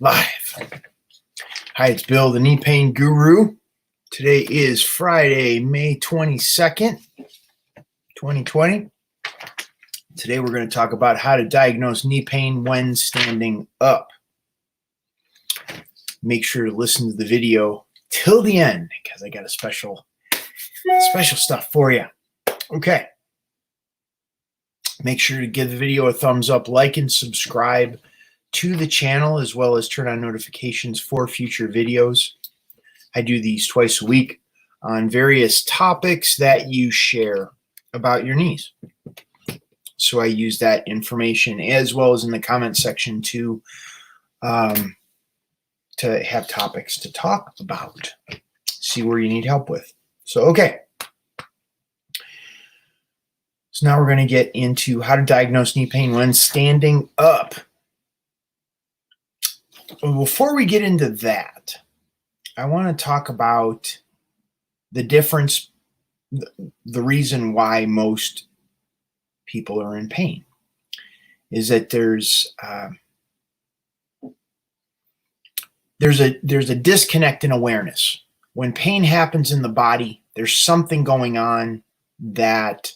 Live. Hi, it's Bill, the knee pain guru. Today is Friday, May 22nd, 2020. Today we're going to talk about how to diagnose knee pain when standing up. Make sure to listen to the video till the end because I got a special stuff for you. Okay. Make sure to give the video a thumbs up, like, and subscribe to the channel, as well as turn on notifications for future videos. I do these twice a week on various topics that you share about your knees. So I use that information as well as in the comment section to have topics to talk about, see where you need help with. So, okay. So now we're going to get into how to diagnose knee pain when standing up. Before we get into that, I want to talk about the difference, the reason why most people are in pain is that there's a disconnect in awareness. When pain happens in the body, there's something going on that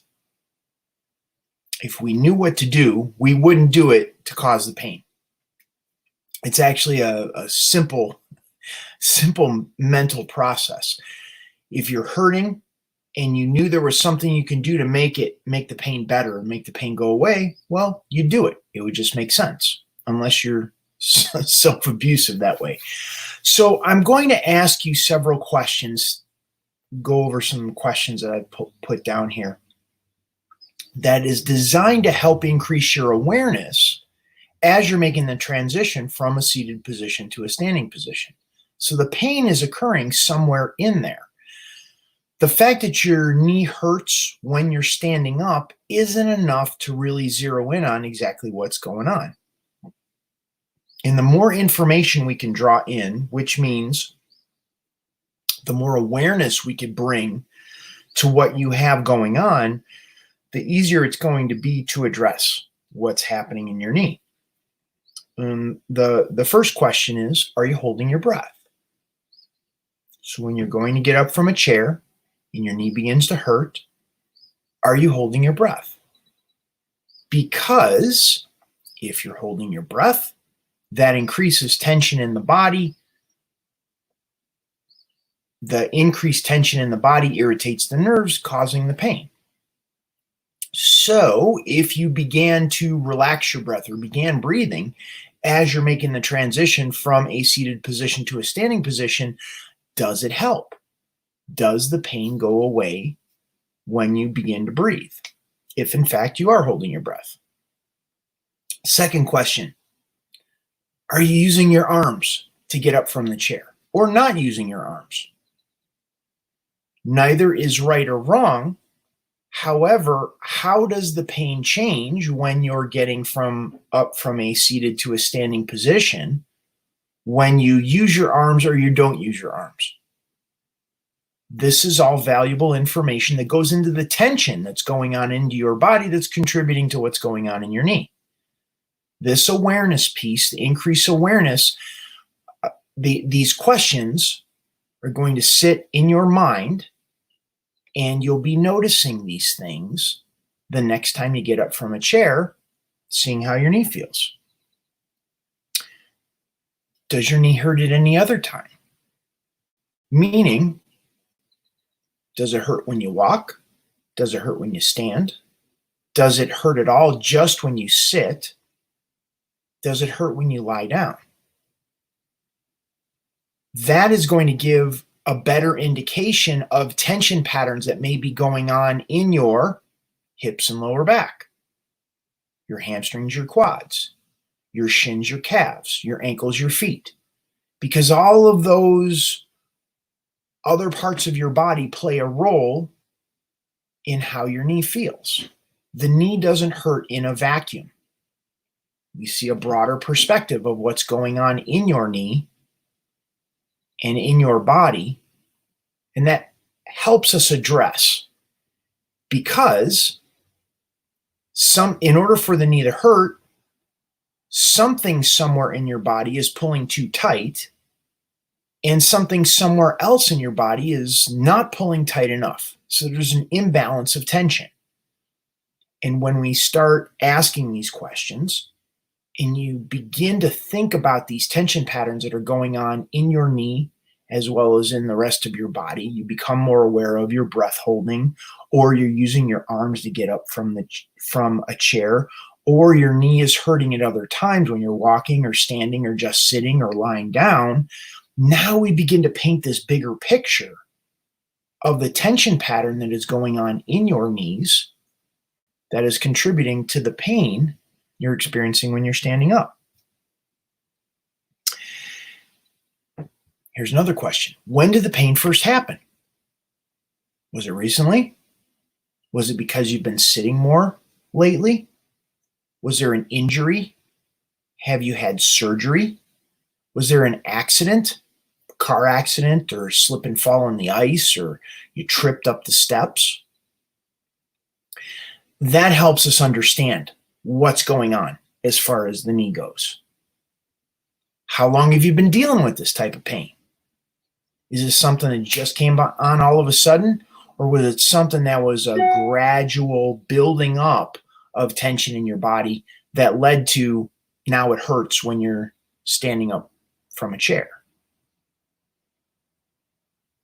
if we knew what to do, we wouldn't do it to cause the pain. It's actually a simple mental process. If you're hurting and you knew there was something you can do to make the pain better, make the pain go away, well, you do it. It would just make sense, unless you're self-abusive that way. So I'm going to ask you several questions, go over some questions that I put down here that is designed to help increase your awareness as you're making the transition from a seated position to a standing position. So the pain is occurring somewhere in there. The fact that your knee hurts when you're standing up isn't enough to really zero in on exactly what's going on. And the more information we can draw in, which means the more awareness we could bring to what you have going on, the easier it's going to be to address what's happening in your knee. The first question is, are you holding your breath? So when you're going to get up from a chair and your knee begins to hurt, are you holding your breath? Because if you're holding your breath, that increases tension in the body. The increased tension in the body irritates the nerves, causing the pain. So if you began to relax your breath or began breathing as you're making the transition from a seated position to a standing position, does it help? Does the pain go away when you begin to breathe, if in fact you are holding your breath? Second question, are you using your arms to get up from the chair or not using your arms? Neither is right or wrong. However, how does the pain change when you're getting up from a seated to a standing position when you use your arms or you don't use your arms? This is all valuable information that goes into the tension that's going on into your body that's contributing to what's going on in your knee. This awareness piece, the increased awareness, these questions are going to sit in your mind, and you'll be noticing these things the next time you get up from a chair, seeing how your knee feels. Does your knee hurt at any other time? Meaning, does it hurt when you walk? Does it hurt when you stand? Does it hurt at all just when you sit? Does it hurt when you lie down? That is going to give a better indication of tension patterns that may be going on in your hips and lower back, your hamstrings, your quads, your shins, your calves, your ankles, your feet, because all of those other parts of your body play a role in how your knee feels. The knee doesn't hurt in a vacuum. We see a broader perspective of what's going on in your knee and in your body, and that helps us address, because in order for the knee to hurt, something somewhere in your body is pulling too tight, and something somewhere else in your body is not pulling tight enough. So there's an imbalance of tension. And when we start asking these questions and you begin to think about these tension patterns that are going on in your knee as well as in the rest of your body, you become more aware of your breath holding, or you're using your arms to get up from a chair, or your knee is hurting at other times when you're walking or standing or just sitting or lying down. Now we begin to paint this bigger picture of the tension pattern that is going on in your knees that is contributing to the pain you're experiencing when you're standing up. Here's another question. When did the pain first happen? Was it recently? Was it because you've been sitting more lately? Was there an injury? Have you had surgery? Was there an accident, a car accident, or slip and fall on the ice, or you tripped up the steps? That helps us understand what's going on as far as the knee goes. How long have you been dealing with this type of pain? Is this something that just came on all of a sudden, or was it something that was a gradual building up of tension in your body that led to now it hurts when you're standing up from a chair?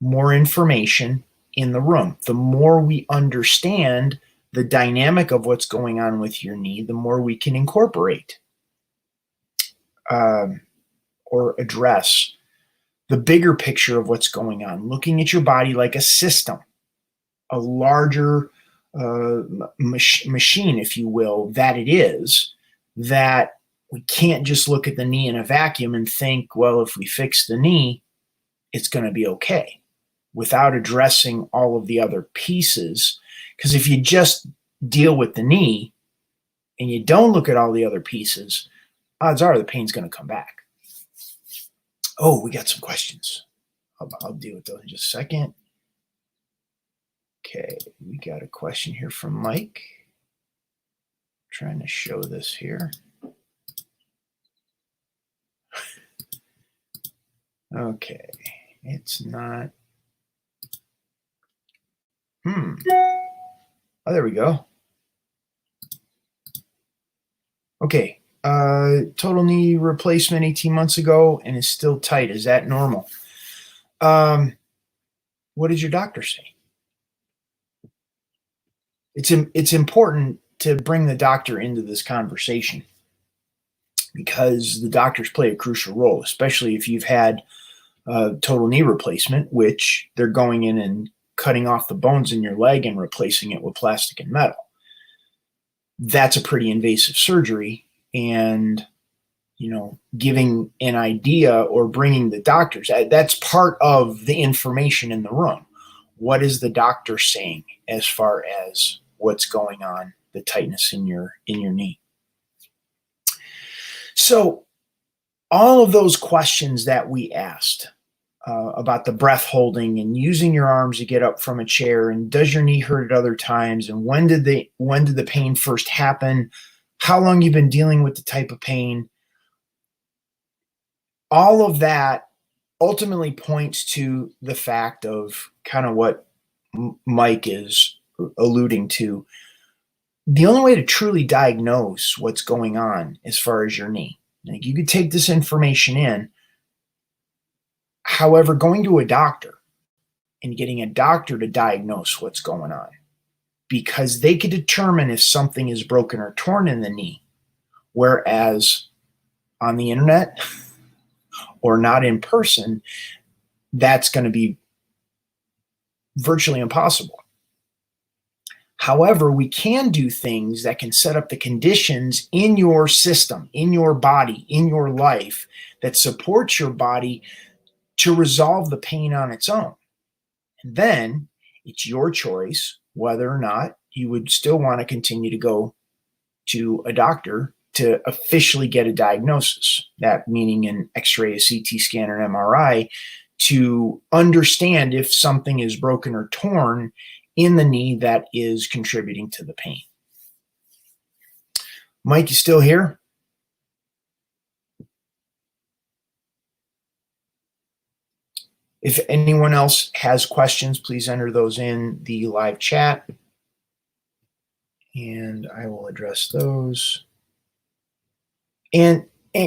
More information in the room. The more we understand the dynamic of what's going on with your knee, the more we can incorporate or address the bigger picture of what's going on, looking at your body like a system, a larger machine, if you will, that it is, that we can't just look at the knee in a vacuum and think, well, if we fix the knee, it's going to be okay, without addressing all of the other pieces. Because if you just deal with the knee and you don't look at all the other pieces, odds are the pain's going to come back. Oh, we got some questions. I'll deal with those in just a second. Okay, we got a question here from Mike. Trying to show this here. Okay, it's not. Oh, there we go. Okay, total knee replacement 18 months ago and is still tight. Is that normal? What did your doctor say? It's important to bring the doctor into this conversation, because the doctors play a crucial role, especially if you've had total knee replacement, which they're going in and cutting off the bones in your leg and replacing it with plastic and metal. That's a pretty invasive surgery, and giving an idea or bringing the doctors, that's part of the information in the room. What is the doctor saying as far as what's going on, the tightness in your knee? So all of those questions that we asked about the breath holding and using your arms to get up from a chair, and does your knee hurt at other times, and when did the pain first happen, how long you've been dealing with the type of pain, all of that ultimately points to the fact of kind of what Mike is alluding to. The only way to truly diagnose what's going on as far as your knee, like, you could take this information in. However, going to a doctor and getting a doctor to diagnose what's going on, because they could determine if something is broken or torn in the knee, whereas on the internet or not in person, that's going to be virtually impossible. However, we can do things that can set up the conditions in your system, in your body, in your life, that supports your body to resolve the pain on its own. And then it's your choice whether or not you would still want to continue to go to a doctor to officially get a diagnosis, that meaning an X-ray, a CT scan, or an MRI, to understand if something is broken or torn in the knee that is contributing to the pain. Mike, you still here? If anyone else has questions, please enter those in the live chat, and I will address those. And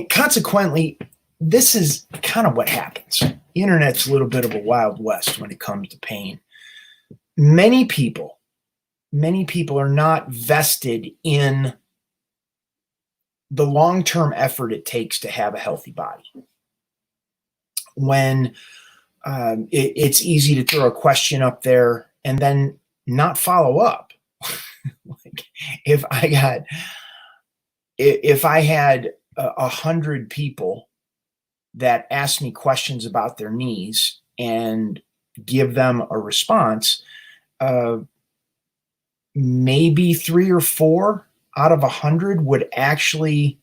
consequently, this is kind of what happens. The internet's a little bit of a wild west when it comes to pain. Many people are not vested in the long-term effort it takes to have a healthy body. When it's easy to throw a question up there and then not follow up. Like if I had 100 people that asked me questions about their knees and give them a response, maybe 3 or 4 out of 100 would actually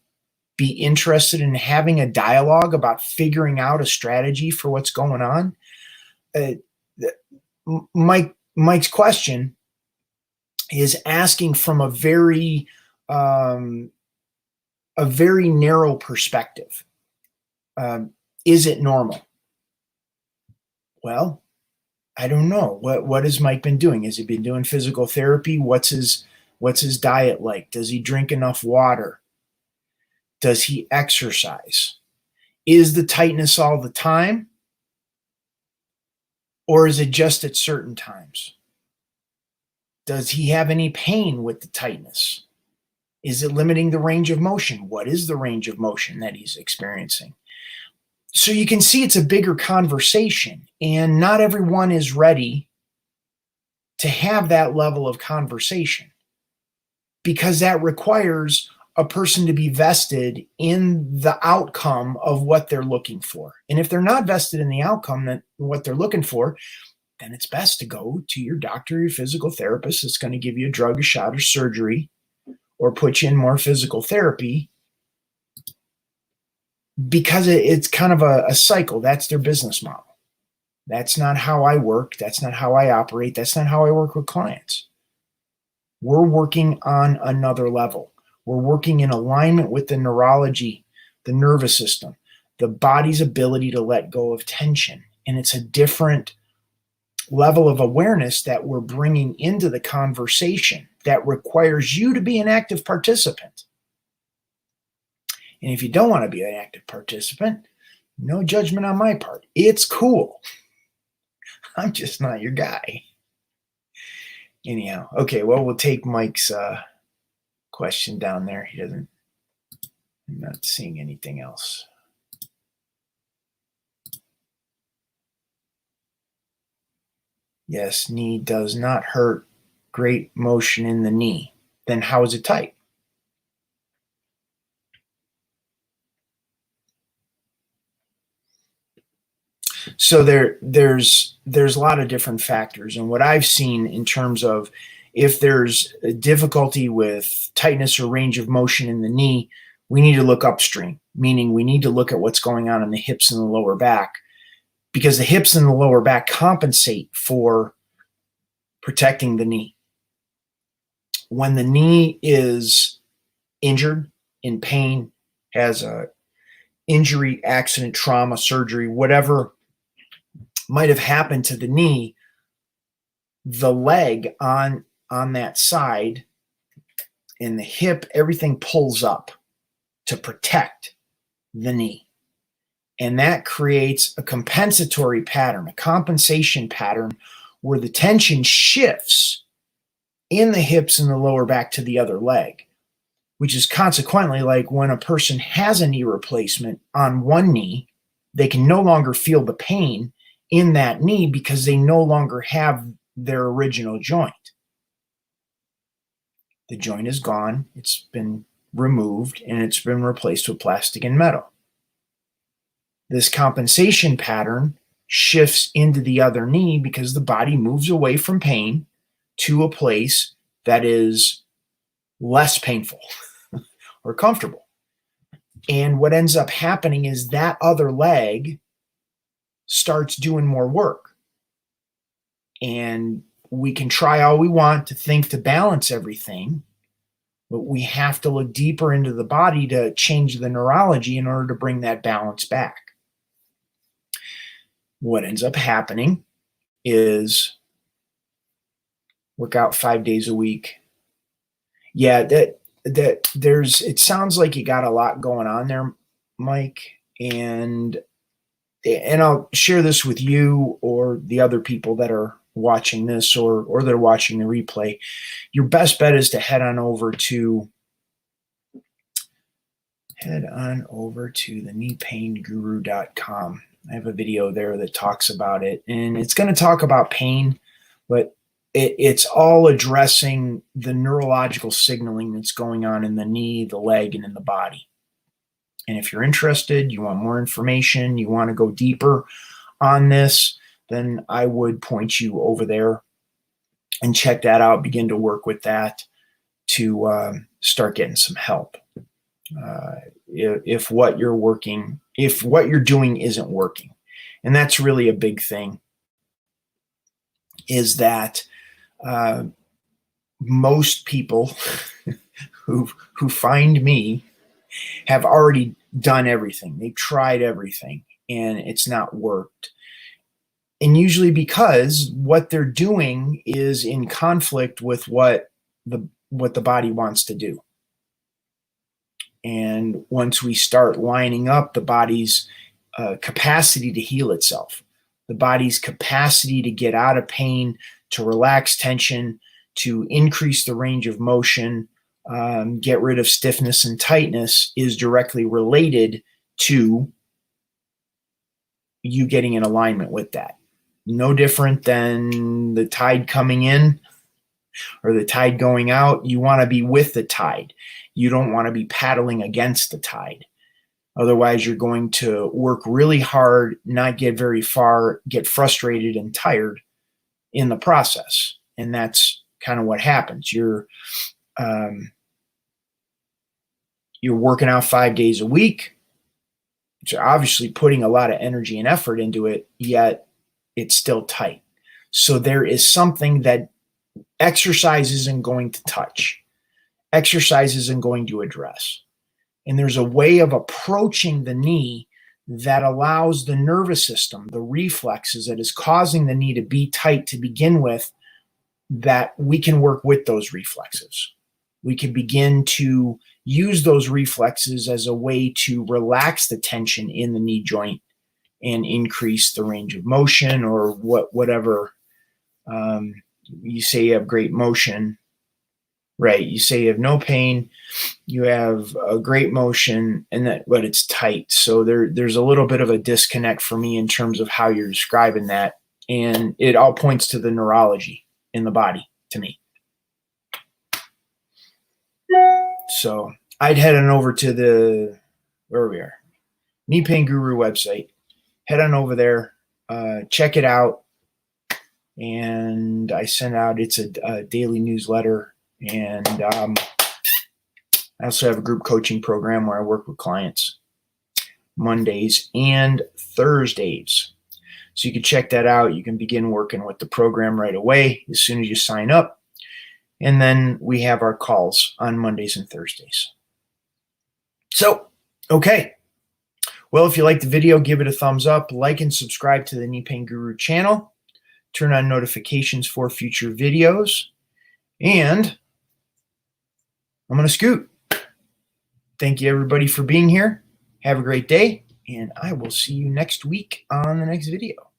be interested in having a dialogue about figuring out a strategy for what's going on. Mike's question is asking from a very narrow perspective. Is it normal? Well, I don't know. What has Mike been doing? Has he been doing physical therapy? What's his diet like? Does he drink enough water? Does he exercise? Is the tightness all the time? Or is it just at certain times? Does he have any pain with the tightness? Is it limiting the range of motion? What is the range of motion that he's experiencing? So you can see it's a bigger conversation, and not everyone is ready to have that level of conversation because that requires a person to be vested in the outcome of what they're looking for. And if they're not vested in the outcome that what they're looking for, then it's best to go to your doctor, your physical therapist that's going to give you a drug, a shot, or surgery, or put you in more physical therapy, because it's kind of a cycle. That's their business model. That's not how I work. That's not how I operate. That's not how I work with clients. We're working on another level. We're working in alignment with the neurology, the nervous system, the body's ability to let go of tension. And it's a different level of awareness that we're bringing into the conversation that requires you to be an active participant. And if you don't want to be an active participant, no judgment on my part. It's cool. I'm just not your guy. Anyhow, okay, well, we'll take Mike's question down there. I'm not seeing anything else. Yes, knee does not hurt. Great motion in the knee. Then how is it tight? So there's a lot of different factors. And what I've seen in terms of if there's a difficulty with tightness or range of motion in the knee, we need to look upstream, meaning we need to look at what's going on in the hips and the lower back, because the hips and the lower back compensate for protecting the knee. When the knee is injured, in pain, has a injury, accident, trauma, surgery, whatever might have happened to the knee, the leg on that side and the hip, everything pulls up to protect the knee. And that creates a compensatory pattern, a compensation pattern where the tension shifts in the hips and the lower back to the other leg, which is consequently like when a person has a knee replacement on one knee, they can no longer feel the pain in that knee because they no longer have their original joint. The joint is gone, it's been removed, and it's been replaced with plastic and metal. This compensation pattern shifts into the other knee because the body moves away from pain to a place that is less painful or comfortable. And what ends up happening is that other leg starts doing more work. And we can try all we want to think to balance everything, but we have to look deeper into the body to change the neurology in order to bring that balance back. what ends up happening is work out 5 days a week. Yeah, that there's, it sounds like you got a lot going on there, Mike, and I'll share this with you or the other people that are watching this or they're watching the replay. Your best bet is to head on over to the kneepainguru.com. I have a video there that talks about it, and it's going to talk about pain, but it's all addressing the neurological signaling that's going on in the knee, the leg, and in the body. And if you're interested, you want more information, you want to go deeper on this, then I would point you over there and check that out, begin to work with that to start getting some help. If what you're doing isn't working. And that's really a big thing, is that most people who find me have already done everything. They've tried everything and it's not worked. And usually because what they're doing is in conflict with what the body wants to do. And once we start lining up the body's capacity to heal itself, the body's capacity to get out of pain, to relax tension, to increase the range of motion, get rid of stiffness and tightness, is directly related to you getting in alignment with that. No different than the tide coming in or the tide going out. You want to be with the tide. You don't want to be paddling against the tide. Otherwise, you're going to work really hard, not get very far, get frustrated and tired in the process. And that's kind of what happens. You're working out 5 days a week. So obviously putting a lot of energy and effort into it, yet it's still tight. So there is something that exercise isn't going to touch. Exercise isn't going to address. And there's a way of approaching the knee that allows the nervous system, the reflexes that is causing the knee to be tight to begin with, that we can work with those reflexes. We can begin to use those reflexes as a way to relax the tension in the knee joint and increase the range of motion, or whatever. You say you have great motion, right? You say you have no pain, you have a great motion, but it's tight. So there's a little bit of a disconnect for me in terms of how you're describing that. And it all points to the neurology in the body to me. So I'd head on over to where we are, Knee Pain Guru website. Head on over there, check it out. And I send out, it's a daily newsletter. And I also have a group coaching program where I work with clients Mondays and Thursdays. So you can check that out. You can begin working with the program right away as soon as you sign up. And then we have our calls on Mondays and Thursdays. So, okay. Well, if you like the video, give it a thumbs up, like and subscribe to the Knee Pain Guru channel. Turn on notifications for future videos. And I'm going to scoot. Thank you, everybody, for being here. Have a great day, and I will see you next week on the next video.